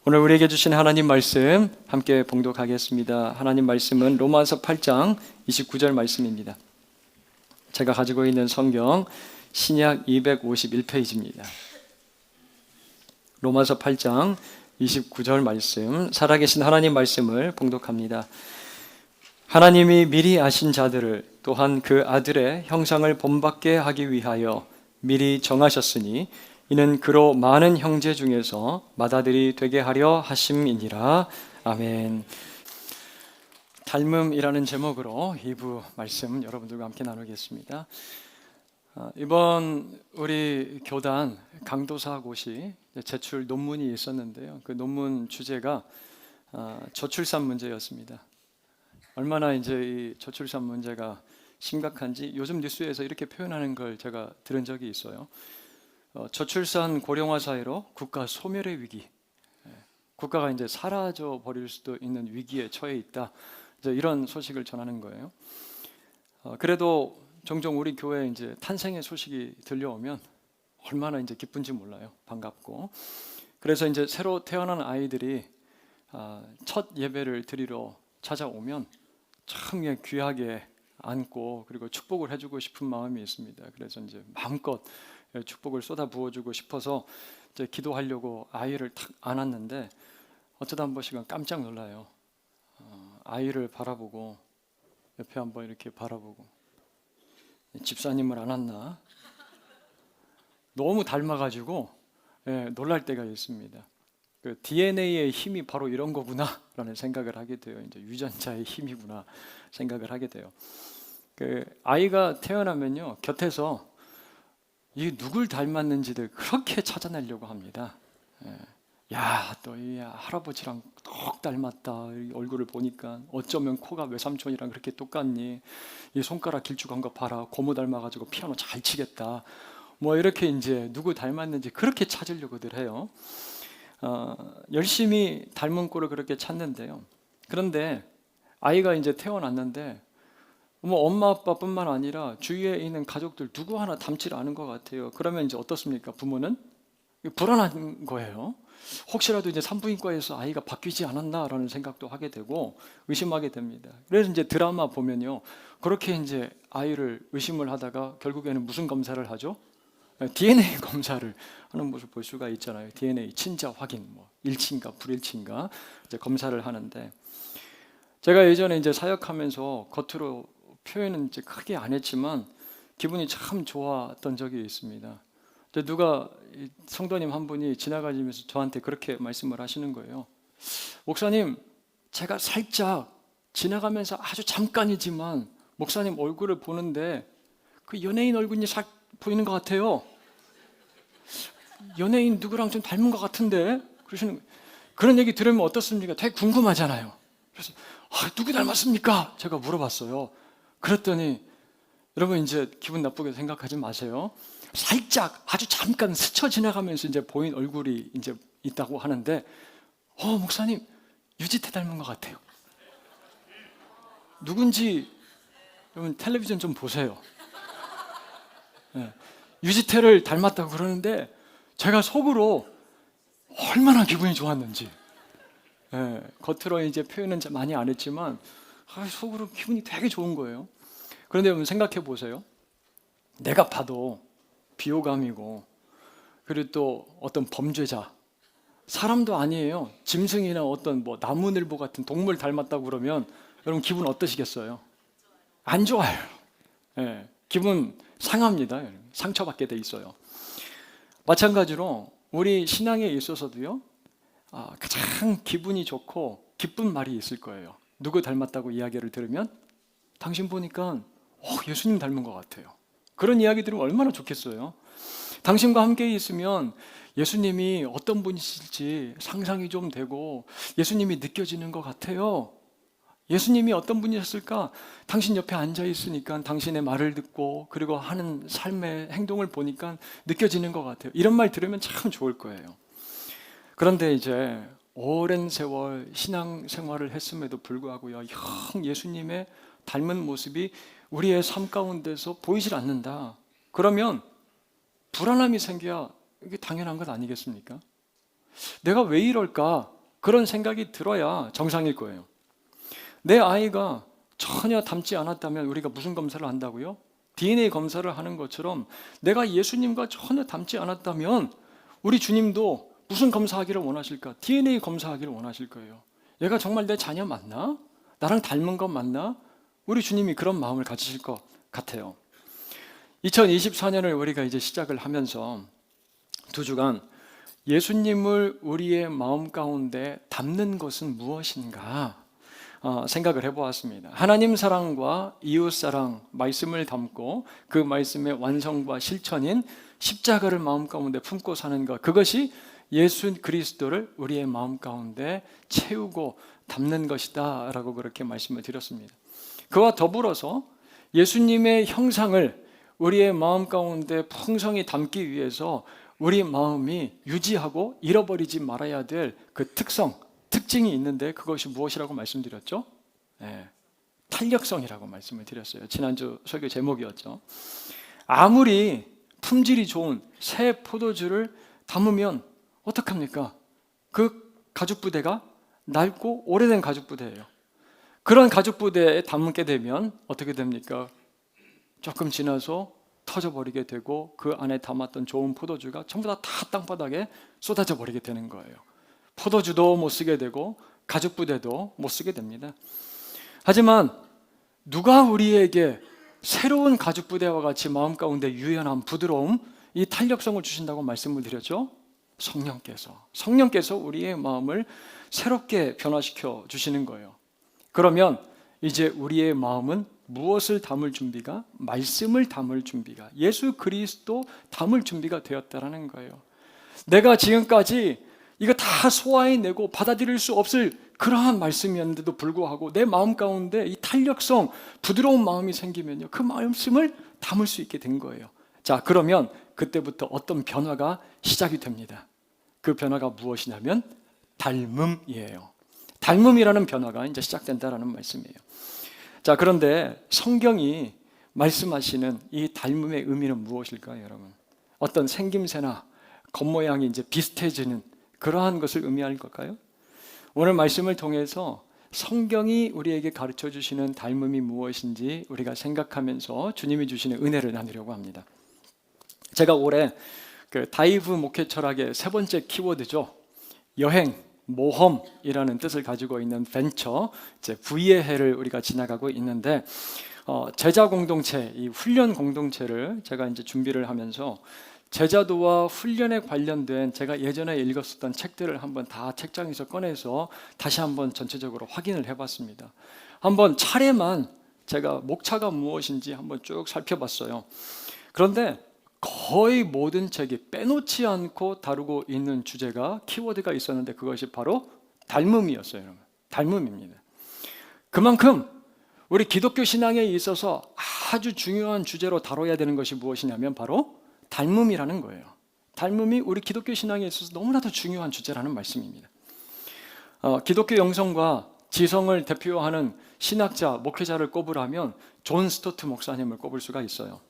오늘 우리에게 주신 하나님 말씀 함께 봉독하겠습니다. 하나님 말씀은 로마서 8장 29절 말씀입니다. 제가 가지고 있는 성경 신약 251페이지입니다. 로마서 8장 29절 말씀, 살아계신 하나님 말씀을 봉독합니다. 하나님이 미리 아신 자들을 또한 그 아들의 형상을 본받게 하기 위하여 미리 정하셨으니 이는 그로 많은 형제 중에서 맏아들이 되게 하려 하심이니라. 아멘. 닮음이라는 제목으로 2부 말씀 여러분들과 함께 나누겠습니다. 이번 우리 교단 강도사고시 제출 논문이 있었는데요. 그 논문 주제가 저출산 문제였습니다. 얼마나 이제 이 저출산 문제가 심각한지 요즘 뉴스에서 이렇게 표현하는 걸 제가 들은 적이 있어요. 저출산 고령화 사회로 국가 소멸의 위기, 국가가 이제 사라져 버릴 수도 있는 위기에 처해 있다. 이제 이런 소식을 전하는 거예요. 그래도 종종 우리 교회에 이제 탄생의 소식이 들려오면 얼마나 이제 기쁜지 몰라요. 반갑고. 그래서 이제 새로 태어난 아이들이 첫 예배를 드리러 찾아오면 참 귀하게 안고 그리고 축복을 해주고 싶은 마음이 있습니다. 그래서 이제 마음껏 축복을 쏟아 부어주고 싶어서 이제 기도하려고 아이를 탁 안았는데 어쩌다 한 번씩은 깜짝 놀라요. 아이를 바라보고 옆에 한번 이렇게 바라보고 집사님을 안았나? 너무 닮아가지고 놀랄 때가 있습니다. 그 DNA의 힘이 바로 이런 거구나라는 생각을 하게 돼요. 이제 유전자의 힘이구나 생각을 하게 돼요. 그 아이가 태어나면요 곁에서 이 누굴 닮았는지를 그렇게 찾아내려고 합니다. 야, 또 이 할아버지랑 똑 닮았다. 이 얼굴을 보니까 어쩌면 코가 외삼촌이랑 그렇게 똑같니? 이 손가락 길쭉한 거 봐라. 고모 닮아가지고 피아노 잘 치겠다. 뭐 이렇게 이제 누구 닮았는지 그렇게 찾으려고들 해요. 열심히 닮은 꼴을 그렇게 찾는데요. 그런데 아이가 이제 태어났는데 엄마 아빠뿐만 아니라 주위에 있는 가족들 누구 하나 닮지 않은 것 같아요. 그러면 이제 어떻습니까? 부모는 불안한 거예요. 혹시라도 이제 산부인과에서 아이가 바뀌지 않았나라는 생각도 하게 되고 의심하게 됩니다. 그래서 이제 드라마 보면요, 그렇게 이제 아이를 의심을 하다가 결국에는 무슨 검사를 하죠? DNA 검사를 하는 모습을 볼 수가 있잖아요. DNA 친자 확인, 뭐 일치인가 불일치인가 이제 검사를 하는데, 제가 예전에 이제 사역하면서 겉으로 표현은 이제 크게 안 했지만 기분이 참 좋았던 적이 있습니다. 누가 성도님 한 분이 지나가면서 저한테 그렇게 말씀을 하시는 거예요. 목사님, 제가 살짝 지나가면서 아주 잠깐이지만 목사님 얼굴을 보는데 그 연예인 얼굴이 살 보이는 것 같아요. 연예인 누구랑 좀 닮은 것 같은데 그러시는, 그런 얘기 들으면 어떻습니까? 되게 궁금하잖아요. 그래서 누구 닮았습니까? 제가 물어봤어요. 그랬더니 여러분 이제 기분 나쁘게 생각하지 마세요. 살짝 아주 잠깐 스쳐 지나가면서 이제 보인 얼굴이 이제 있다고 하는데, 목사님 유지태 닮은 것 같아요. 누군지 여러분 텔레비전 좀 보세요. 유지태를 닮았다고 그러는데 제가 속으로 얼마나 기분이 좋았는지. 겉으로 이제 표현은 많이 안 했지만 속으로 기분이 되게 좋은 거예요. 그런데 여러분 생각해 보세요. 내가 봐도 비호감이고 그리고 또 어떤 범죄자, 사람도 아니에요. 짐승이나 어떤 뭐 나무늘보 같은 동물 닮았다고 그러면 여러분 기분 어떠시겠어요? 안 좋아요. 기분 상합니다. 상처받게 돼 있어요. 마찬가지로 우리 신앙에 있어서도요, 가장 기분이 좋고 기쁜 말이 있을 거예요. 누구 닮았다고 이야기를 들으면 당신 보니까 예수님 닮은 것 같아요. 그런 이야기 들으면 얼마나 좋겠어요. 당신과 함께 있으면 예수님이 어떤 분이실지 상상이 좀 되고 예수님이 느껴지는 것 같아요. 예수님이 어떤 분이셨을까? 당신 옆에 앉아 있으니까 당신의 말을 듣고 그리고 하는 삶의 행동을 보니까 느껴지는 것 같아요. 이런 말 들으면 참 좋을 거예요. 그런데 이제 오랜 세월 신앙생활을 했음에도 불구하고요, 예수님의 닮은 모습이 우리의 삶 가운데서 보이질 않는다. 그러면 불안함이 생겨야 이게 당연한 것 아니겠습니까? 내가 왜 이럴까? 그런 생각이 들어야 정상일 거예요. 내 아이가 전혀 닮지 않았다면 우리가 무슨 검사를 한다고요? DNA 검사를 하는 것처럼 내가 예수님과 전혀 닮지 않았다면 우리 주님도 무슨 검사하기를 원하실까? DNA 검사하기를 원하실 거예요. 얘가 정말 내 자녀 맞나? 나랑 닮은 것 맞나? 우리 주님이 그런 마음을 가지실 것 같아요. 2024년을 우리가 이제 시작을 하면서 2주간 예수님을 우리의 마음 가운데 담는 것은 무엇인가 생각을 해보았습니다. 하나님 사랑과 이웃 사랑 말씀을 담고 그 말씀의 완성과 실천인 십자가를 마음 가운데 품고 사는 것, 그것이 예수 그리스도를 우리의 마음 가운데 채우고 담는 것이다 라고 그렇게 말씀을 드렸습니다. 그와 더불어서 예수님의 형상을 우리의 마음 가운데 풍성히 담기 위해서 우리 마음이 유지하고 잃어버리지 말아야 될 그 특징이 있는데 그것이 무엇이라고 말씀드렸죠? 네, 탄력성이라고 말씀을 드렸어요. 지난주 설교 제목이었죠. 아무리 품질이 좋은 새 포도주를 담으면 어떡합니까? 그 가죽 부대가 낡고 오래된 가죽 부대예요. 그런 가죽 부대에 담게 되면 어떻게 됩니까? 조금 지나서 터져버리게 되고 그 안에 담았던 좋은 포도주가 전부 다 땅바닥에 쏟아져 버리게 되는 거예요. 포도주도 못 쓰게 되고 가죽 부대도 못 쓰게 됩니다. 하지만 누가 우리에게 새로운 가죽 부대와 같이 마음 가운데 유연함, 부드러움, 이 탄력성을 주신다고 말씀을 드렸죠? 성령께서 우리의 마음을 새롭게 변화시켜 주시는 거예요. 그러면 이제 우리의 마음은 무엇을 담을 준비가? 말씀을 담을 준비가, 예수 그리스도 담을 준비가 되었다라는 거예요. 내가 지금까지 이거 다 소화해내고 받아들일 수 없을 그러한 말씀이었는데도 불구하고 내 마음 가운데 이 탄력성, 부드러운 마음이 생기면요, 그 말씀을 담을 수 있게 된 거예요. 자, 그러면 그때부터 어떤 변화가 시작이 됩니다. 그 변화가 무엇이냐면 닮음이에요. 닮음이라는 변화가 이제 시작된다라는 말씀이에요. 자, 그런데 성경이 말씀하시는 이 닮음의 의미는 무엇일까요, 여러분? 어떤 생김새나 겉모양이 이제 비슷해지는 그러한 것을 의미할 걸까요? 오늘 말씀을 통해서 성경이 우리에게 가르쳐 주시는 닮음이 무엇인지 우리가 생각하면서 주님이 주시는 은혜를 나누려고 합니다. 제가 올해 그 다이브 목회 철학의 3번째 키워드죠. 여행, 모험이라는 뜻을 가지고 있는 벤처, 이제 V의 해를 우리가 지나가고 있는데 제자 공동체, 이 훈련 공동체를 제가 이제 준비를 하면서 제자도와 훈련에 관련된 제가 예전에 읽었었던 책들을 한번 다 책장에서 꺼내서 다시 한번 전체적으로 확인을 해봤습니다. 한번 차례만 제가 목차가 무엇인지 한번 쭉 살펴봤어요. 그런데 거의 모든 책이 빼놓지 않고 다루고 있는 주제가, 키워드가 있었는데 그것이 바로 닮음이었어요. 여러분. 닮음입니다. 그만큼 우리 기독교 신앙에 있어서 아주 중요한 주제로 다뤄야 되는 것이 무엇이냐면 바로 닮음이라는 거예요. 닮음이 우리 기독교 신앙에 있어서 너무나도 중요한 주제라는 말씀입니다. 기독교 영성과 지성을 대표하는 신학자, 목회자를 꼽으라면 존 스토트 목사님을 꼽을 수가 있어요.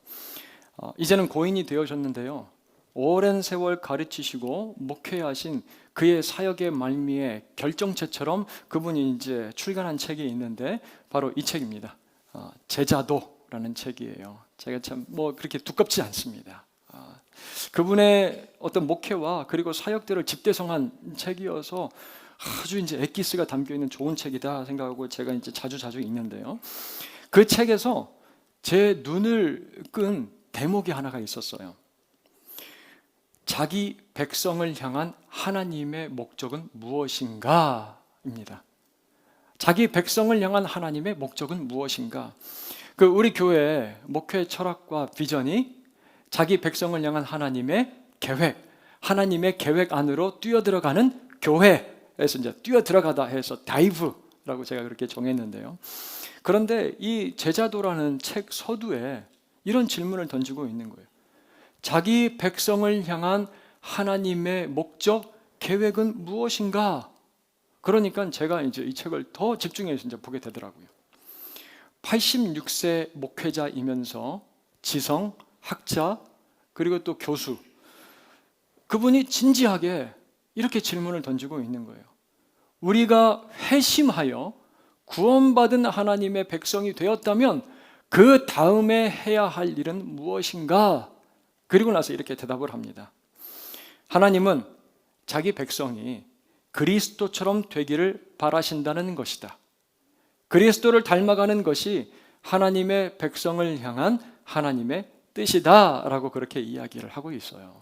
이제는 고인이 되어졌는데요, 오랜 세월 가르치시고 목회하신 그의 사역의 말미에 결정체처럼 그분이 이제 출간한 책이 있는데 바로 이 책입니다. 제자도라는 책이에요. 제가 참 그렇게 두껍지 않습니다. 그분의 어떤 목회와 그리고 사역들을 집대성한 책이어서 아주 이제 엑기스가 담겨 있는 좋은 책이다 생각하고 제가 이제 자주 읽는데요. 그 책에서 제 눈을 끈 대목이 하나가 있었어요. 자기 백성을 향한 하나님의 목적은 무엇인가입니다. 자기 백성을 향한 하나님의 목적은 무엇인가? 그 우리 교회 목회 철학과 비전이 자기 백성을 향한 하나님의 계획, 하나님의 계획 안으로 뛰어들어가는 교회에서 이제 뛰어들어가다 해서 다이브라고 제가 그렇게 정했는데요. 그런데 이 제자도라는 책 서두에 이런 질문을 던지고 있는 거예요. 자기 백성을 향한 하나님의 목적, 계획은 무엇인가? 그러니까 제가 이제 이 책을 더 집중해서 이제 보게 되더라고요. 86세 목회자이면서 지성, 학자, 그리고 또 교수, 그분이 진지하게 이렇게 질문을 던지고 있는 거예요. 우리가 회심하여 구원받은 하나님의 백성이 되었다면 그 다음에 해야 할 일은 무엇인가? 그리고 나서 이렇게 대답을 합니다. 하나님은 자기 백성이 그리스도처럼 되기를 바라신다는 것이다. 그리스도를 닮아가는 것이 하나님의 백성을 향한 하나님의 뜻이다 라고 그렇게 이야기를 하고 있어요.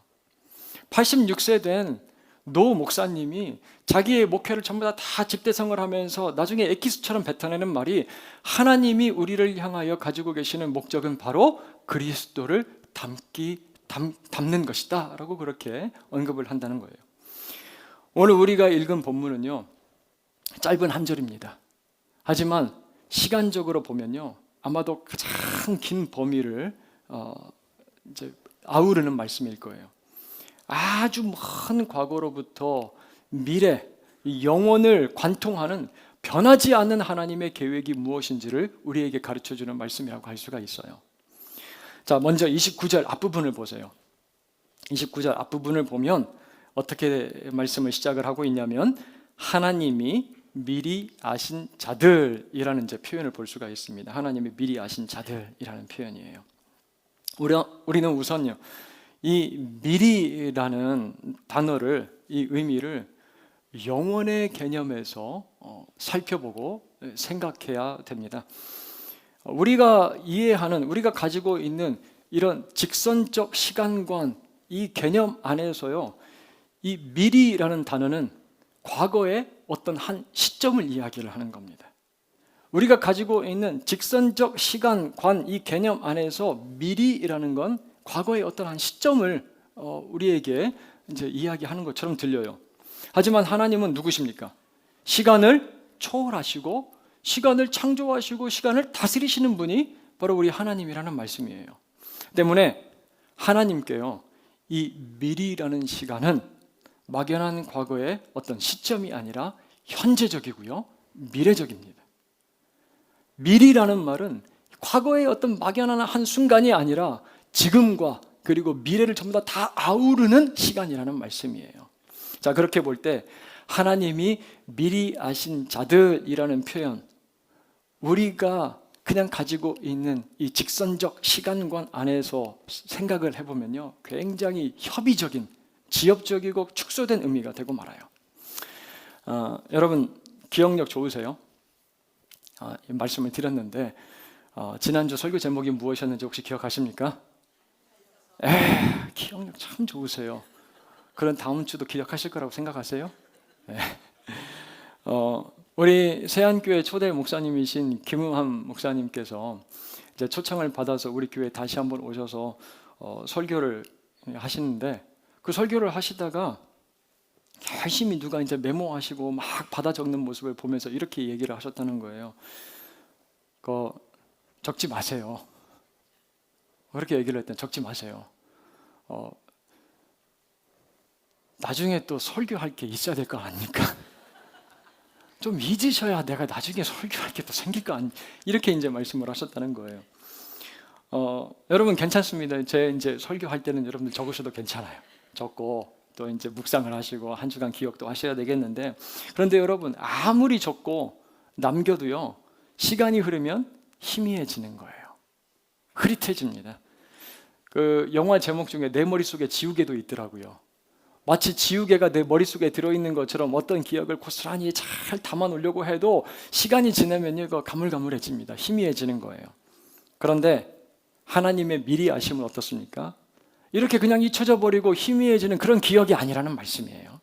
86세 된 노 목사님이 자기의 목회를 전부 다 집대성을 하면서 나중에 엑기스처럼 뱉어내는 말이, 하나님이 우리를 향하여 가지고 계시는 목적은 바로 그리스도를 담는 것이다 라고 그렇게 언급을 한다는 거예요. 오늘 우리가 읽은 본문은요, 짧은 한 절입니다. 하지만 시간적으로 보면요, 아마도 가장 긴 범위를 이제 아우르는 말씀일 거예요. 아주 먼 과거로부터 미래, 영혼을 관통하는 변하지 않는 하나님의 계획이 무엇인지를 우리에게 가르쳐주는 말씀이라고 할 수가 있어요. 자, 먼저 29절 앞부분을 보세요. 29절 앞부분을 보면 어떻게 말씀을 시작을 하고 있냐면, 하나님이 미리 아신 자들이라는 이제 표현을 볼 수가 있습니다. 하나님이 미리 아신 자들이라는 표현이에요. 우리는 우선요, 이 미리라는 단어를, 이 의미를 영원의 개념에서 살펴보고 생각해야 됩니다. 우리가 이해하는, 우리가 가지고 있는 이런 직선적 시간관, 이 개념 안에서요, 이 미리라는 단어는 과거의 어떤 한 시점을 이야기를 하는 겁니다. 우리가 가지고 있는 직선적 시간관, 이 개념 안에서 미리라는 건 과거의 어떤 한 시점을 우리에게 이제 이야기하는 것처럼 들려요. 하지만 하나님은 누구십니까? 시간을 초월하시고 시간을 창조하시고 시간을 다스리시는 분이 바로 우리 하나님이라는 말씀이에요. 때문에 하나님께요, 이 미리라는 시간은 막연한 과거의 어떤 시점이 아니라 현재적이고요, 미래적입니다. 미리라는 말은 과거의 어떤 막연한 한 순간이 아니라 지금과 그리고 미래를 전부 다 아우르는 시간이라는 말씀이에요. 자, 그렇게 볼 때 하나님이 미리 아신 자들이라는 표현, 우리가 그냥 가지고 있는 이 직선적 시간관 안에서 생각을 해보면요, 굉장히 협의적인, 지엽적이고 축소된 의미가 되고 말아요. 여러분 기억력 좋으세요? 이 말씀을 드렸는데 지난주 설교 제목이 무엇이었는지 혹시 기억하십니까? 기억력 참 좋으세요. 그런 다음 주도 기억하실 거라고 생각하세요? 우리 세안교회 초대 목사님이신 김우함 목사님께서 이제 초청을 받아서 우리 교회에 다시 한번 오셔서 설교를 하시는데, 그 설교를 하시다가 열심히 누가 이제 메모하시고 막 받아 적는 모습을 보면서 이렇게 얘기를 하셨다는 거예요. 적지 마세요. 그렇게 얘기를 했더니, 적지 마세요. 나중에 또 설교할 게 있어야 될 거 아닙니까? 좀 잊으셔야 내가 나중에 설교할 게 또 생길 거 아닙니까? 이렇게 이제 말씀을 하셨다는 거예요. 여러분 괜찮습니다. 제 이제 설교할 때는 여러분들 적으셔도 괜찮아요. 적고 또 이제 묵상을 하시고 한 주간 기억도 하셔야 되겠는데, 그런데 여러분 아무리 적고 남겨도요, 시간이 흐르면 희미해지는 거예요. 흐릿해집니다. 그 영화 제목 중에 내 머릿속에 지우개도 있더라고요. 마치 지우개가 내 머릿속에 들어있는 것처럼 어떤 기억을 고스란히 잘 담아 놓으려고 해도 시간이 지나면요, 이거 가물가물해집니다. 희미해지는 거예요. 그런데 하나님의 미리 아심은 어떻습니까? 이렇게 그냥 잊혀져 버리고 희미해지는 그런 기억이 아니라는 말씀이에요.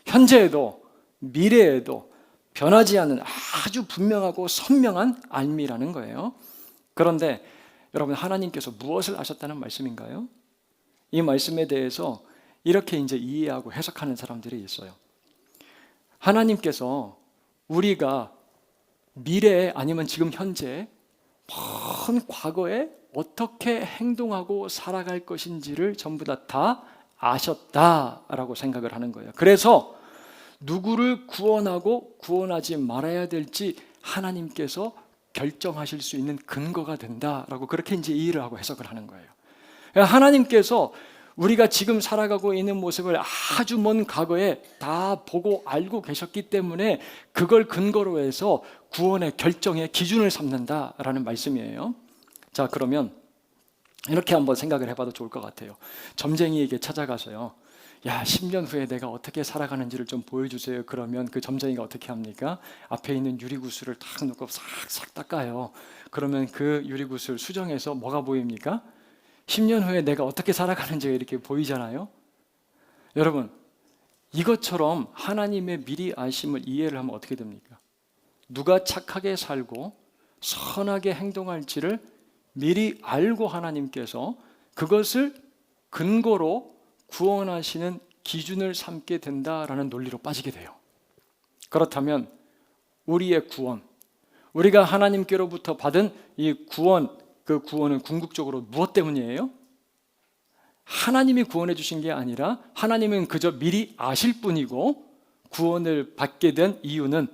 현재에도 미래에도 변하지 않는 아주 분명하고 선명한 알미라는 거예요. 그런데 여러분, 하나님께서 무엇을 아셨다는 말씀인가요? 이 말씀에 대해서 이렇게 이제 이해하고 해석하는 사람들이 있어요. 하나님께서 우리가 미래에 아니면 지금 현재 먼 과거에 어떻게 행동하고 살아갈 것인지를 전부 다 아셨다라고 생각을 하는 거예요. 그래서 누구를 구원하고 구원하지 말아야 될지 하나님께서 결정하실 수 있는 근거가 된다라고 그렇게 이제 이해를 하고 해석을 하는 거예요. 하나님께서 우리가 지금 살아가고 있는 모습을 아주 먼 과거에 다 보고 알고 계셨기 때문에 그걸 근거로 해서 구원의 결정의 기준을 삼는다라는 말씀이에요. 자, 그러면 이렇게 한번 생각을 해봐도 좋을 것 같아요. 점쟁이에게 찾아가서요, 야, 10년 후에 내가 어떻게 살아가는지를 좀 보여주세요. 그러면 그 점쟁이가 어떻게 합니까? 앞에 있는 유리구슬을 탁 놓고 싹싹 닦아요. 그러면 그 유리구슬 수정해서 뭐가 보입니까? 10년 후에 내가 어떻게 살아가는지가 이렇게 보이잖아요. 여러분, 이것처럼 하나님의 미리 아심을 이해를 하면 어떻게 됩니까? 누가 착하게 살고 선하게 행동할지를 미리 알고 하나님께서 그것을 근거로 구원하시는 기준을 삼게 된다라는 논리로 빠지게 돼요. 그렇다면 우리의 구원, 우리가 하나님께로부터 받은 이 구원, 그 구원은 궁극적으로 무엇 때문이에요? 하나님이 구원해 주신 게 아니라 하나님은 그저 미리 아실 뿐이고, 구원을 받게 된 이유는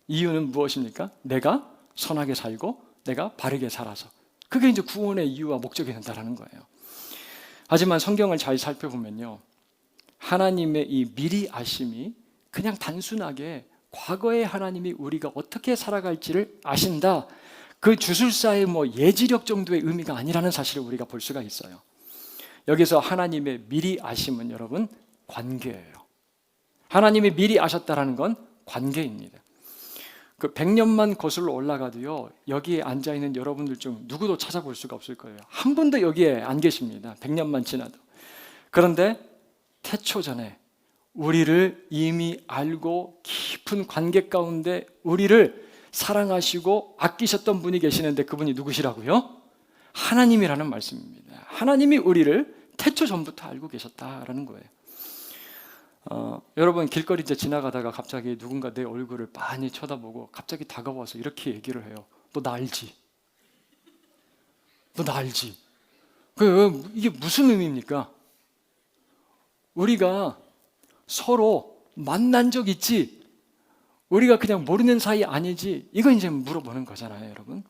이유는 무엇입니까? 내가 선하게 살고 내가 바르게 살아서. 그게 이제 구원의 이유와 목적이 된다는 거예요. 하지만 성경을 잘 살펴보면요, 하나님의 이 미리 아심이 그냥 단순하게 과거의 하나님이 우리가 어떻게 살아갈지를 아신다, 그 주술사의 예지력 정도의 의미가 아니라는 사실을 우리가 볼 수가 있어요. 여기서 하나님의 미리 아심은 여러분 관계예요. 하나님이 미리 아셨다라는 건 관계입니다. 그 100년만 거슬러 올라가도요, 여기에 앉아있는 여러분들 중 누구도 찾아볼 수가 없을 거예요. 한 분도 여기에 안 계십니다. 100년만 지나도. 그런데 태초전에 우리를 이미 알고 깊은 관계 가운데 우리를 사랑하시고 아끼셨던 분이 계시는데, 그분이 누구시라고요? 하나님이라는 말씀입니다. 하나님이 우리를 태초 전부터 알고 계셨다라는 거예요. 여러분, 길거리 이제 지나가다가 갑자기 누군가 내 얼굴을 빤히 쳐다보고 갑자기 다가와서 이렇게 얘기를 해요. 너 나 알지? 너 나 알지? 이게 무슨 의미입니까? 우리가 서로 만난 적 있지? 우리가 그냥 모르는 사이 아니지? 이거 이제 물어보는 거잖아요, 여러분.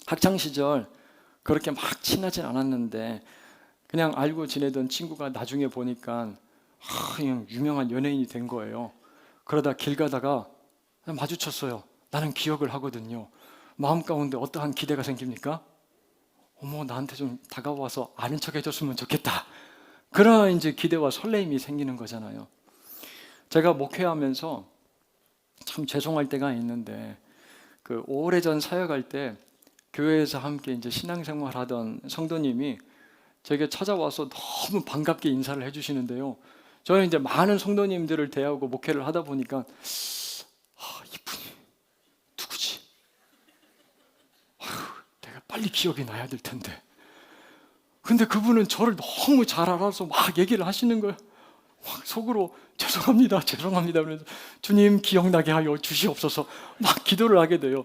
학창시절 그렇게 막 친하진 않았는데 그냥 알고 지내던 친구가 나중에 보니까 그냥 유명한 연예인이 된 거예요. 그러다 길 가다가 마주쳤어요. 나는 기억을 하거든요. 마음 가운데 어떠한 기대가 생깁니까? 어머, 나한테 좀 다가와서 아는 척 해줬으면 좋겠다. 그런 이제 기대와 설레임이 생기는 거잖아요. 제가 목회하면서 참 죄송할 때가 있는데, 그 오래전 사역할 때 교회에서 함께 이제 신앙생활 하던 성도님이 제게 찾아와서 너무 반갑게 인사를 해주시는데요. 저는 이제 많은 성도님들을 대하고 목회를 하다 보니까 이분이 누구지? 내가 빨리 기억이 나야 될 텐데. 근데 그분은 저를 너무 잘 알아서 막 얘기를 하시는 거예요. 막 속으로 죄송합니다 그러면서 주님 기억나게 하여 주시옵소서 막 기도를 하게 돼요.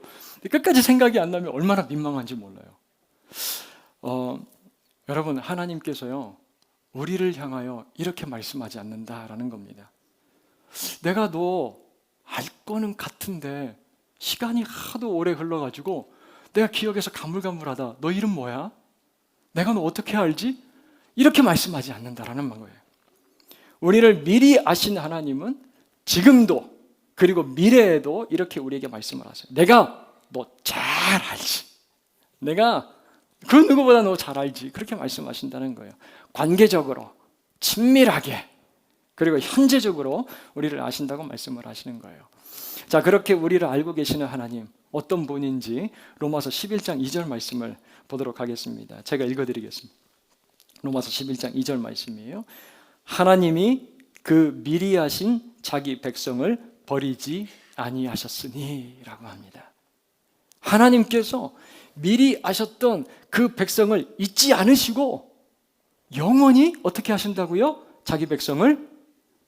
끝까지 생각이 안 나면 얼마나 민망한지 몰라요. 여러분, 하나님께서요, 우리를 향하여 이렇게 말씀하지 않는다라는 겁니다. 내가 너 알 거는 같은데 시간이 하도 오래 흘러가지고 내가 기억에서 가물가물하다. 너 이름 뭐야? 내가 너 어떻게 알지? 이렇게 말씀하지 않는다라는 거예요. 우리를 미리 아신 하나님은 지금도 그리고 미래에도 이렇게 우리에게 말씀을 하세요. 내가 너 잘 알지. 내가 그 누구보다 너 잘 알지. 그렇게 말씀하신다는 거예요. 관계적으로, 친밀하게, 그리고 현재적으로 우리를 아신다고 말씀을 하시는 거예요. 자, 그렇게 우리를 알고 계시는 하나님, 어떤 분인지 로마서 11장 2절 말씀을 보도록 하겠습니다. 제가 읽어드리겠습니다. 로마서 11장 2절 말씀이에요. 하나님이 그 미리 하신 자기 백성을 버리지 아니하셨으니 라고 합니다. 하나님께서 미리 아셨던 그 백성을 잊지 않으시고 영원히 어떻게 하신다고요? 자기 백성을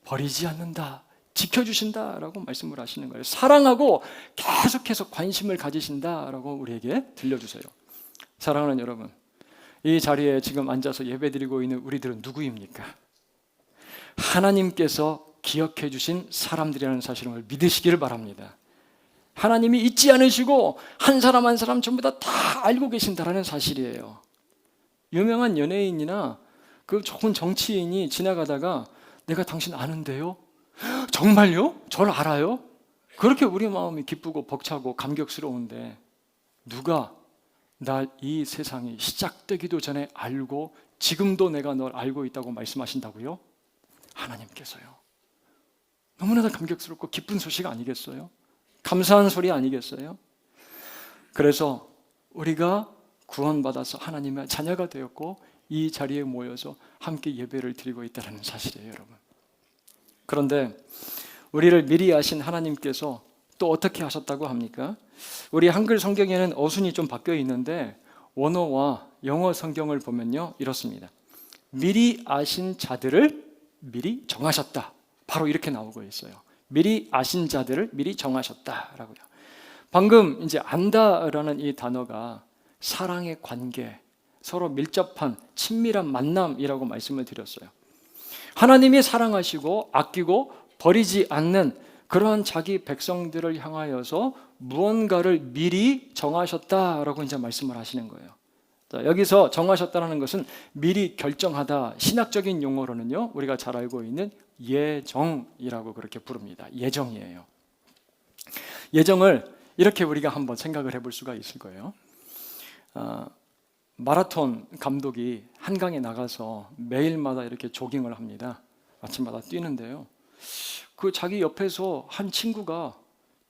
버리지 않는다, 지켜주신다라고 말씀을 하시는 거예요. 사랑하고 계속해서 관심을 가지신다라고 우리에게 들려주세요. 사랑하는 여러분, 이 자리에 지금 앉아서 예배드리고 있는 우리들은 누구입니까? 하나님께서 기억해 주신 사람들이라는 사실을 믿으시기를 바랍니다. 하나님이 잊지 않으시고 한 사람 한 사람 전부 다 알고 계신다라는 사실이에요. 유명한 연예인이나 그 좋은 정치인이 지나가다가 내가 당신 아는데요? 정말요? 저를 알아요? 그렇게 우리 마음이 기쁘고 벅차고 감격스러운데 누가 나 이 세상이 시작되기도 전에 알고 지금도 내가 널 알고 있다고 말씀하신다고요? 하나님께서요. 너무나도 감격스럽고 기쁜 소식 아니겠어요? 감사한 소리 아니겠어요? 그래서 우리가 구원받아서 하나님의 자녀가 되었고 이 자리에 모여서 함께 예배를 드리고 있다는 사실이에요, 여러분. 그런데 우리를 미리 아신 하나님께서 또 어떻게 하셨다고 합니까? 우리 한글 성경에는 어순이 좀 바뀌어 있는데 원어와 영어 성경을 보면요 이렇습니다. 미리 아신 자들을 미리 정하셨다. 바로 이렇게 나오고 있어요. 미리 아신 자들을 미리 정하셨다라고요. 방금 이제 안다라는 이 단어가 사랑의 관계, 서로 밀접한 친밀한 만남이라고 말씀을 드렸어요. 하나님이 사랑하시고 아끼고 버리지 않는 그러한 자기 백성들을 향하여서 무언가를 미리 정하셨다라고 이제 말씀을 하시는 거예요. 자, 여기서 정하셨다는 것은 미리 결정하다, 신학적인 용어로는요 우리가 잘 알고 있는 예정이라고 그렇게 부릅니다. 예정이에요. 예정을 이렇게 우리가 한번 생각을 해볼 수가 있을 거예요. 마라톤 감독이 한강에 나가서 매일마다 이렇게 조깅을 합니다. 아침마다 뛰는데요. 그 자기 옆에서 한 친구가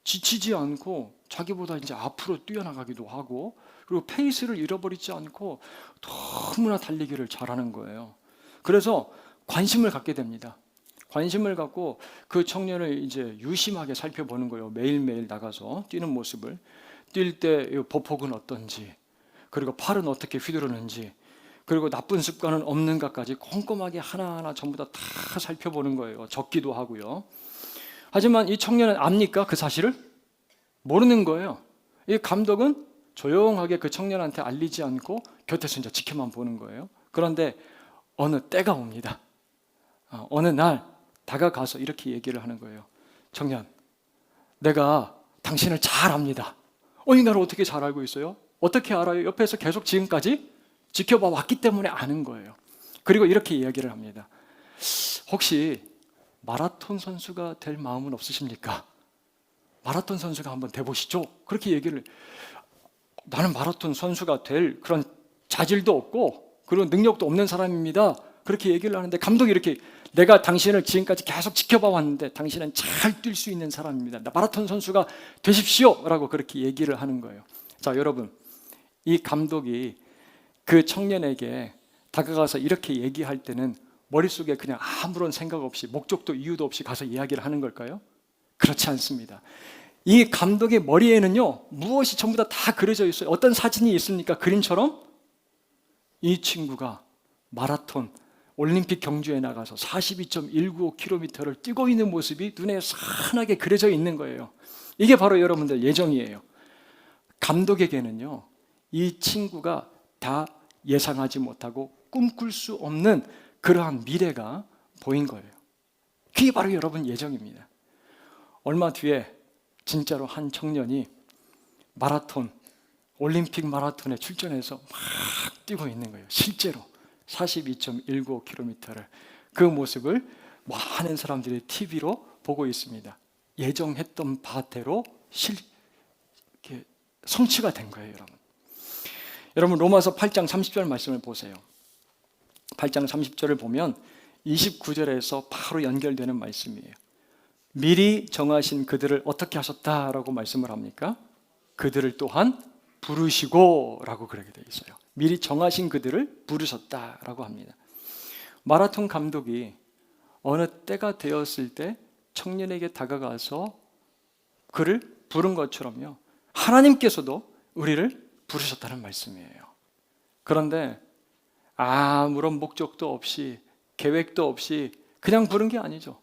지치지 않고 자기보다 이제 앞으로 뛰어나가기도 하고 그리고 페이스를 잃어버리지 않고 너무나 달리기를 잘하는 거예요. 그래서 관심을 갖게 됩니다. 관심을 갖고 그 청년을 이제 유심하게 살펴보는 거예요. 매일매일 나가서 뛰는 모습을. 뛸 때 보폭은 어떤지, 그리고 팔은 어떻게 휘두르는지, 그리고 나쁜 습관은 없는가까지 꼼꼼하게 하나하나 전부 다 살펴보는 거예요. 적기도 하고요. 하지만 이 청년은 압니까? 그 사실을? 모르는 거예요. 이 감독은 조용하게 그 청년한테 알리지 않고 곁에서 이제 지켜만 보는 거예요. 그런데 어느 때가 옵니다. 어느 날 다가가서 이렇게 얘기를 하는 거예요. 청년, 내가 당신을 잘 압니다. 이 나를 어떻게 잘 알고 있어요? 어떻게 알아요? 옆에서 계속 지금까지 지켜봐 왔기 때문에 아는 거예요. 그리고 이렇게 이야기를 합니다. 혹시 마라톤 선수가 될 마음은 없으십니까? 마라톤 선수가 한번 돼보시죠. 그렇게 얘기를. 나는 마라톤 선수가 될 그런 자질도 없고 그런 능력도 없는 사람입니다. 그렇게 얘기를 하는데 감독이 이렇게, 내가 당신을 지금까지 계속 지켜봐 왔는데 당신은 잘 뛸 수 있는 사람입니다. 마라톤 선수가 되십시오 라고 그렇게 얘기를 하는 거예요. 자, 여러분, 이 감독이 그 청년에게 다가가서 이렇게 얘기할 때는 머릿속에 그냥 아무런 생각 없이 목적도 이유도 없이 가서 이야기를 하는 걸까요? 그렇지 않습니다. 이 감독의 머리에는요 무엇이 전부 다 그려져 있어요. 어떤 사진이 있습니까? 그림처럼 이 친구가 마라톤 올림픽 경주에 나가서 42.195km를 뛰고 있는 모습이 눈에 환하게 그려져 있는 거예요. 이게 바로 여러분들 예정이에요. 감독에게는요 이 친구가 다 예상하지 못하고 꿈꿀 수 없는 그러한 미래가 보인 거예요. 그게 바로 여러분 예정입니다. 얼마 뒤에 진짜로 한 청년이 마라톤, 올림픽 마라톤에 출전해서 막 뛰고 있는 거예요. 실제로 42.195km를. 그 모습을 많은 사람들이 TV로 보고 있습니다. 예정했던 바대로 성취가 된 거예요, 여러분. 여러분, 로마서 8장 30절 말씀을 보세요. 8장 30절을 보면 29절에서 바로 연결되는 말씀이에요. 미리 정하신 그들을 어떻게 하셨다라고 말씀을 합니까? 그들을 또한 부르시고 라고 그렇게 되어 있어요. 미리 정하신 그들을 부르셨다라고 합니다. 마라톤 감독이 어느 때가 되었을 때 청년에게 다가가서 그를 부른 것처럼요, 하나님께서도 우리를 부르셨다는 말씀이에요. 그런데 아무런 목적도 없이 계획도 없이 그냥 부른 게 아니죠.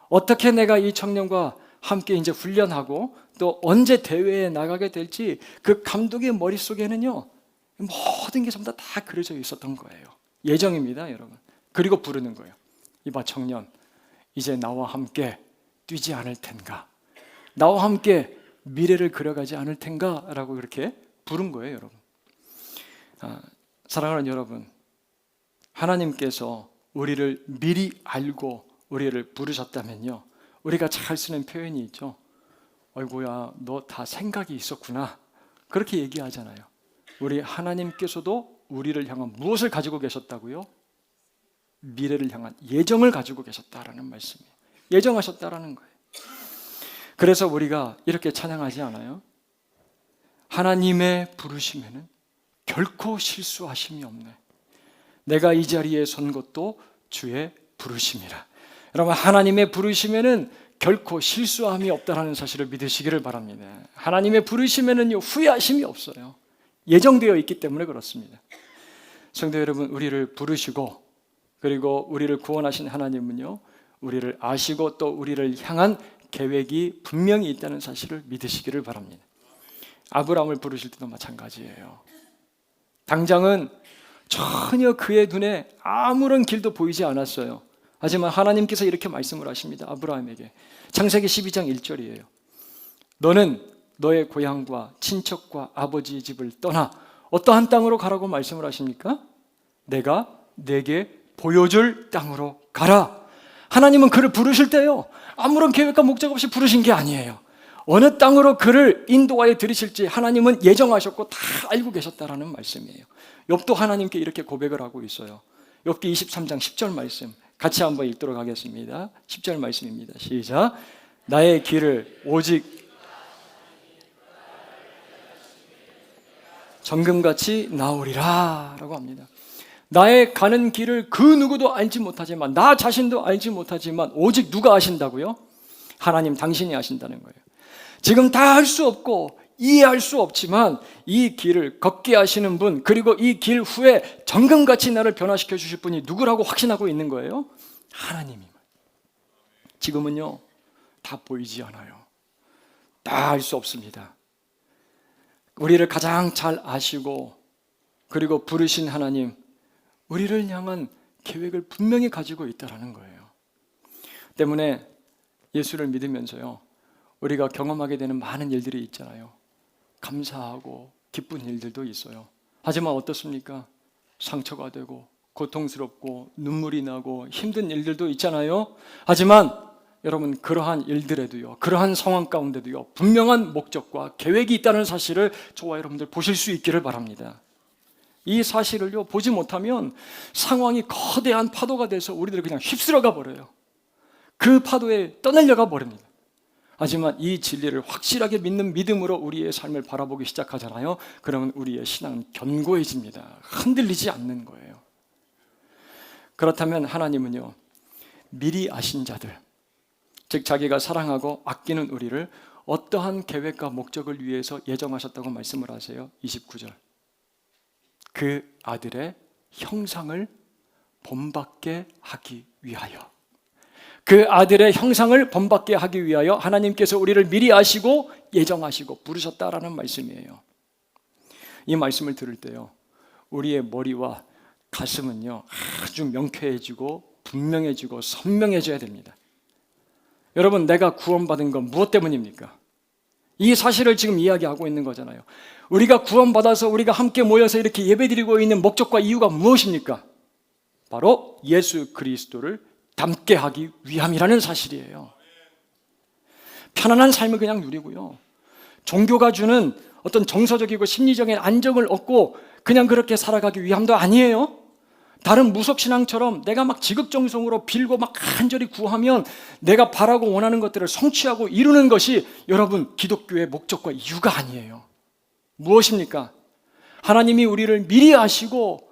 어떻게 내가 이 청년과 함께 이제 훈련하고 또 언제 대회에 나가게 될지 그 감독의 머릿속에는요 모든 게 전부 다 그려져 있었던 거예요. 예정입니다, 여러분. 그리고 부르는 거예요. 이봐 청년, 이제 나와 함께 뛰지 않을 텐가? 나와 함께 미래를 그려가지 않을 텐가? 라고 그렇게 부른 거예요, 여러분. 사랑하는 여러분, 하나님께서 우리를 미리 알고 우리를 부르셨다면요, 우리가 잘 쓰는 표현이 있죠. 아이고야, 너 다 생각이 있었구나, 그렇게 얘기하잖아요. 우리 하나님께서도 우리를 향한 무엇을 가지고 계셨다고요? 미래를 향한 예정을 가지고 계셨다라는 말씀이에요. 예정하셨다라는 거예요. 그래서 우리가 이렇게 찬양하지 않아요? 하나님의 부르심에는 결코 실수하심이 없네. 내가 이 자리에 선 것도 주의 부르심이라. 여러분, 하나님의 부르심에는 결코 실수함이 없다는 사실을 믿으시기를 바랍니다. 하나님의 부르심에는 후회하심이 없어요. 예정되어 있기 때문에 그렇습니다. 성도 여러분, 우리를 부르시고 그리고 우리를 구원하신 하나님은요, 우리를 아시고 또 우리를 향한 계획이 분명히 있다는 사실을 믿으시기를 바랍니다. 아브라함을 부르실 때도 마찬가지예요. 당장은 전혀 그의 눈에 아무런 길도 보이지 않았어요. 하지만 하나님께서 이렇게 말씀을 하십니다. 아브라함에게 창세기 12장 1절이에요. 너는 너의 고향과 친척과 아버지의 집을 떠나 어떠한 땅으로 가라고 말씀을 하십니까? 내가 내게 보여줄 땅으로 가라. 하나님은 그를 부르실 때요, 아무런 계획과 목적 없이 부르신 게 아니에요. 어느 땅으로 그를 인도하여 들이실지 하나님은 예정하셨고 다 알고 계셨다라는 말씀이에요. 욥도 하나님께 이렇게 고백을 하고 있어요. 욥기 23장 10절 말씀 같이 한번 읽도록 하겠습니다. 10절 말씀입니다. 시작. 나의 길을 오직 정금같이 나오리라 라고 합니다. 나의 가는 길을 그 누구도 알지 못하지만, 나 자신도 알지 못하지만 오직 누가 아신다고요? 하나님 당신이 아신다는 거예요. 지금 다 할 수 없고 이해할 수 없지만 이 길을 걷게 하시는 분, 그리고 이 길 후에 정금같이 나를 변화시켜 주실 분이 누구라고 확신하고 있는 거예요? 하나님이. 지금은요, 다 보이지 않아요. 다 알 수 없습니다. 우리를 가장 잘 아시고 그리고 부르신 하나님, 우리를 향한 계획을 분명히 가지고 있다는 거예요. 때문에 예수를 믿으면서요, 우리가 경험하게 되는 많은 일들이 있잖아요. 감사하고 기쁜 일들도 있어요. 하지만 어떻습니까? 상처가 되고 고통스럽고 눈물이 나고 힘든 일들도 있잖아요. 하지만 여러분, 그러한 일들에도요, 그러한 상황 가운데도요, 분명한 목적과 계획이 있다는 사실을 저와 여러분들 보실 수 있기를 바랍니다. 이 사실을요, 보지 못하면 상황이 거대한 파도가 돼서 우리들을 그냥 휩쓸어가 버려요. 그 파도에 떠내려가 버립니다. 하지만 이 진리를 확실하게 믿는 믿음으로 우리의 삶을 바라보기 시작하잖아요. 그러면 우리의 신앙은 견고해집니다. 흔들리지 않는 거예요. 그렇다면 하나님은요, 미리 아신 자들, 즉 자기가 사랑하고 아끼는 우리를 어떠한 계획과 목적을 위해서 예정하셨다고 말씀을 하세요. 29절. 그 아들의 형상을 본받게 하기 위하여. 그 아들의 형상을 본받게 하기 위하여 하나님께서 우리를 미리 아시고 예정하시고 부르셨다라는 말씀이에요. 이 말씀을 들을 때요, 우리의 머리와 가슴은요, 아주 명쾌해지고 분명해지고 선명해져야 됩니다. 여러분, 내가 구원받은 건 무엇 때문입니까? 이 사실을 지금 이야기하고 있는 거잖아요. 우리가 구원받아서 우리가 함께 모여서 이렇게 예배드리고 있는 목적과 이유가 무엇입니까? 바로 예수 그리스도를 닮게 하기 위함이라는 사실이에요. 편안한 삶을 그냥 누리고요, 종교가 주는 어떤 정서적이고 심리적인 안정을 얻고 그냥 그렇게 살아가기 위함도 아니에요. 다른 무속신앙처럼 내가 막 지극정성으로 빌고 막 간절히 구하면 내가 바라고 원하는 것들을 성취하고 이루는 것이 여러분 기독교의 목적과 이유가 아니에요. 무엇입니까? 하나님이 우리를 미리 아시고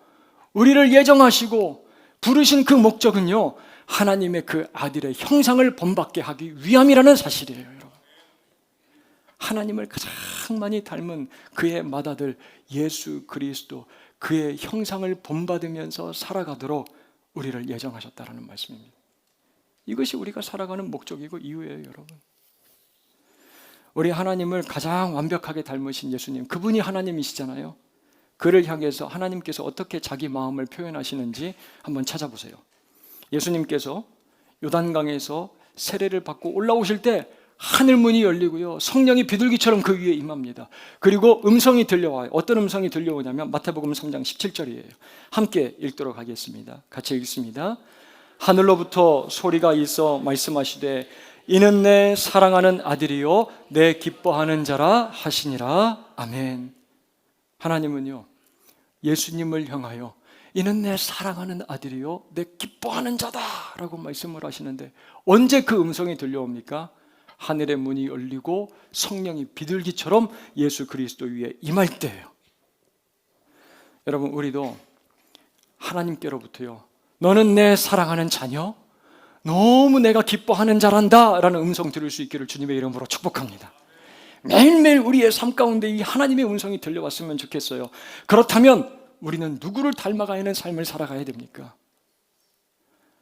우리를 예정하시고 부르신 그 목적은요, 하나님의 그 아들의 형상을 본받게 하기 위함이라는 사실이에요. 여러분, 하나님을 가장 많이 닮은 그의 맏아들 예수 그리스도, 그의 형상을 본받으면서 살아가도록 우리를 예정하셨다는 말씀입니다. 이것이 우리가 살아가는 목적이고 이유예요. 여러분, 우리 하나님을 가장 완벽하게 닮으신 예수님, 그분이 하나님이시잖아요. 그를 향해서 하나님께서 어떻게 자기 마음을 표현하시는지 한번 찾아보세요. 예수님께서 요단강에서 세례를 받고 올라오실 때 하늘 문이 열리고요, 성령이 비둘기처럼 그 위에 임합니다. 그리고 음성이 들려와요. 어떤 음성이 들려오냐면 마태복음 3장 17절이에요. 함께 읽도록 하겠습니다. 같이 읽습니다. 하늘로부터 소리가 있어 말씀하시되 이는 내 사랑하는 아들이요 내 기뻐하는 자라 하시니라. 아멘. 하나님은요, 예수님을 향하여 이는 내 사랑하는 아들이요 내 기뻐하는 자다 라고 말씀을 하시는데, 언제 그 음성이 들려옵니까? 하늘의 문이 열리고 성령이 비둘기처럼 예수 그리스도 위에 임할 때예요. 여러분, 우리도 하나님께로부터요, 너는 내 사랑하는 자녀, 너무 내가 기뻐하는 자란다 라는 음성 들을 수 있기를 주님의 이름으로 축복합니다. 매일매일 우리의 삶 가운데 이 하나님의 음성이 들려왔으면 좋겠어요. 그렇다면 우리는 누구를 닮아가는 삶을 살아가야 됩니까?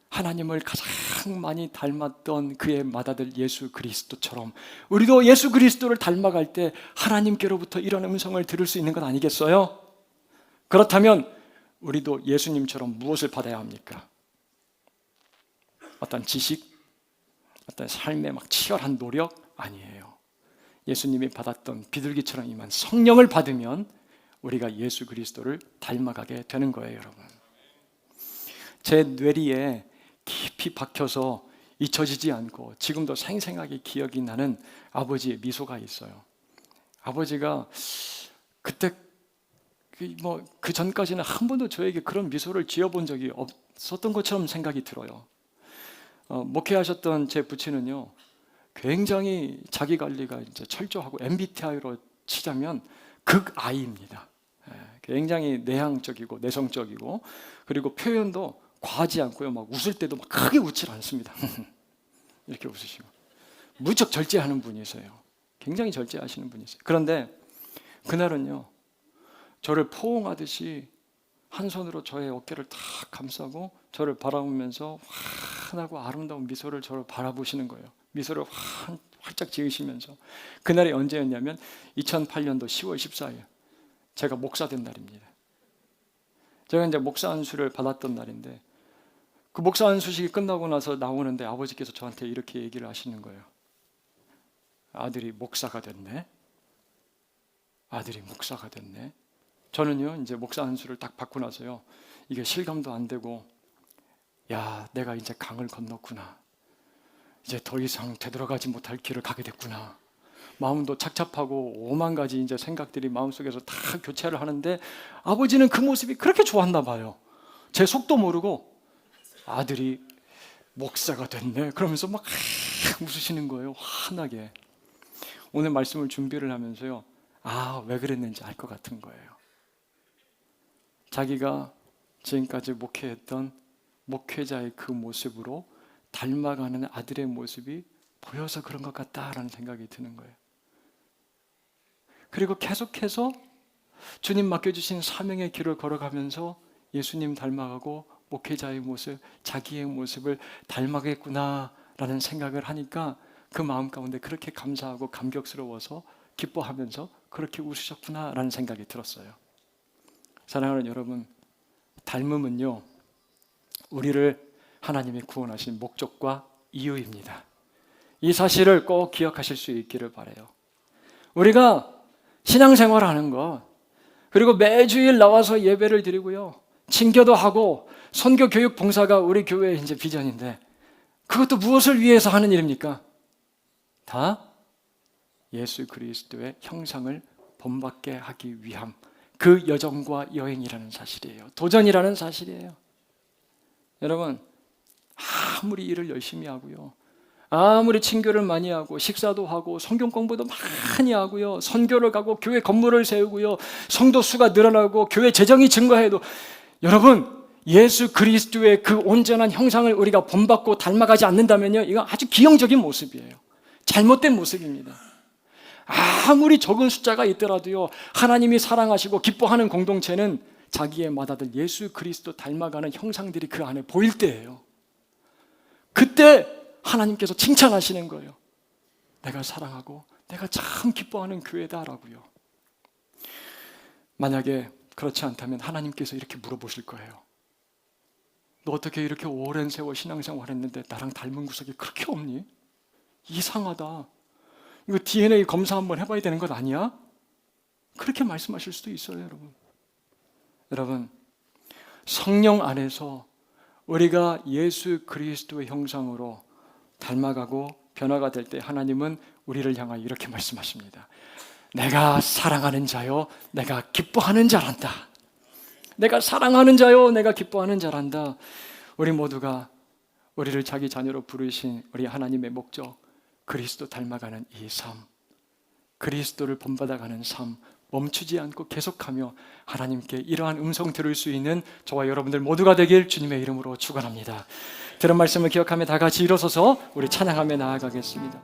하나님을 가장 많이 닮았던 그의 맏아들 예수 그리스도처럼 우리도 예수 그리스도를 닮아갈 때 하나님께로부터 이런 음성을 들을 수 있는 것 아니겠어요? 그렇다면 우리도 예수님처럼 무엇을 받아야 합니까? 어떤 지식, 어떤 삶의 막 치열한 노력? 아니에요. 예수님이 받았던 비둘기처럼 임한 성령을 받으면 우리가 예수 그리스도를 닮아가게 되는 거예요, 여러분. 제 뇌리에 깊이 박혀서 잊혀지지 않고 지금도 생생하게 기억이 나는 아버지의 미소가 있어요. 아버지가 그때 그 전까지는 한 번도 저에게 그런 미소를 지어본 적이 없었던 것처럼 생각이 들어요. 목회하셨던 제 부친은요, 굉장히 자기 관리가 이제 철저하고 MBTI로 치자면 극아이입니다. 굉장히 내향적이고 내성적이고, 그리고 표현도 과하지 않고요, 막 웃을 때도 막 크게 웃질 않습니다. 이렇게 웃으시고 무척 절제하는 분이세요. 굉장히 절제하시는 분이세요. 그런데 그날은요, 저를 포옹하듯이 한 손으로 저의 어깨를 탁 감싸고 저를 바라보면서 환하고 아름다운 미소를 저를 바라보시는 거예요. 미소를 활짝 지으시면서. 그날이 언제였냐면 2008년도 10월 14일 제가 목사 된 날입니다. 제가 이제 목사 안수를 받았던 날인데, 그 목사 안수식이 끝나고 나서 나오는데 아버지께서 저한테 이렇게 얘기를 하시는 거예요. 아들이 목사가 됐네. 아들이 목사가 됐네. 저는요, 이제 목사 안수를 딱 받고 나서요, 이게 실감도 안 되고, 야, 내가 이제 강을 건넜구나. 이제 더 이상 되돌아가지 못할 길을 가게 됐구나. 마음도 착잡하고 오만 가지 이제 생각들이 마음속에서 다 교체를 하는데, 아버지는 그 모습이 그렇게 좋았나 봐요. 제 속도 모르고 아들이 목사가 됐네 그러면서 막 웃으시는 거예요, 환하게. 오늘 말씀을 준비를 하면서요, 왜 그랬는지 알 것 같은 거예요. 자기가 지금까지 목회했던 목회자의 그 모습으로 닮아가는 아들의 모습이 보여서 그런 것 같다라는 생각이 드는 거예요. 그리고 계속해서 주님 맡겨주신 사명의 길을 걸어가면서 예수님 닮아가고 목회자의 모습, 자기의 모습을 닮아가겠구나라는 생각을 하니까 그 마음 가운데 그렇게 감사하고 감격스러워서 기뻐하면서 그렇게 웃으셨구나라는 생각이 들었어요. 사랑하는 여러분, 닮음은요, 우리를 하나님이 구원하신 목적과 이유입니다. 이 사실을 꼭 기억하실 수 있기를 바라요. 우리가 신앙생활하는 것, 그리고 매주일 나와서 예배를 드리고요, 친교도 하고 선교 교육 봉사가 우리 교회의 이제 비전인데, 그것도 무엇을 위해서 하는 일입니까? 다 예수 그리스도의 형상을 본받게 하기 위함, 그 여정과 여행이라는 사실이에요. 도전이라는 사실이에요. 여러분, 아무리 일을 열심히 하고요, 아무리 친교를 많이 하고 식사도 하고 성경 공부도 많이 하고요, 선교를 가고 교회 건물을 세우고요, 성도 수가 늘어나고 교회 재정이 증가해도, 여러분, 예수 그리스도의 그 온전한 형상을 우리가 본받고 닮아가지 않는다면요, 이건 아주 기형적인 모습이에요. 잘못된 모습입니다. 아무리 적은 숫자가 있더라도요, 하나님이 사랑하시고 기뻐하는 공동체는 자기의 맏아들 예수 그리스도 닮아가는 형상들이 그 안에 보일 때예요. 그때 하나님께서 칭찬하시는 거예요. 내가 사랑하고 내가 참 기뻐하는 교회다라고요. 만약에 그렇지 않다면 하나님께서 이렇게 물어보실 거예요. 너 어떻게 이렇게 오랜 세월 신앙생활 했는데 나랑 닮은 구석이 그렇게 없니? 이상하다. 이거 DNA 검사 한번 해봐야 되는 것 아니야? 그렇게 말씀하실 수도 있어요, 여러분. 여러분, 성령 안에서 우리가 예수 그리스도의 형상으로 닮아가고 변화가 될 때 하나님은 우리를 향하여 이렇게 말씀하십니다. 내가 사랑하는 자요, 내가 기뻐하는 자란다. 내가 사랑하는 자요, 내가 기뻐하는 자란다. 우리 모두가 우리를 자기 자녀로 부르신 우리 하나님의 목적, 그리스도 닮아가는 이 삶, 그리스도를 본받아가는 삶, 멈추지 않고 계속하며 하나님께 이러한 음성 들을 수 있는 저와 여러분들 모두가 되길 주님의 이름으로 축원합니다. 들은 말씀을 기억하며 다 같이 일어서서 우리 찬양하며 나아가겠습니다.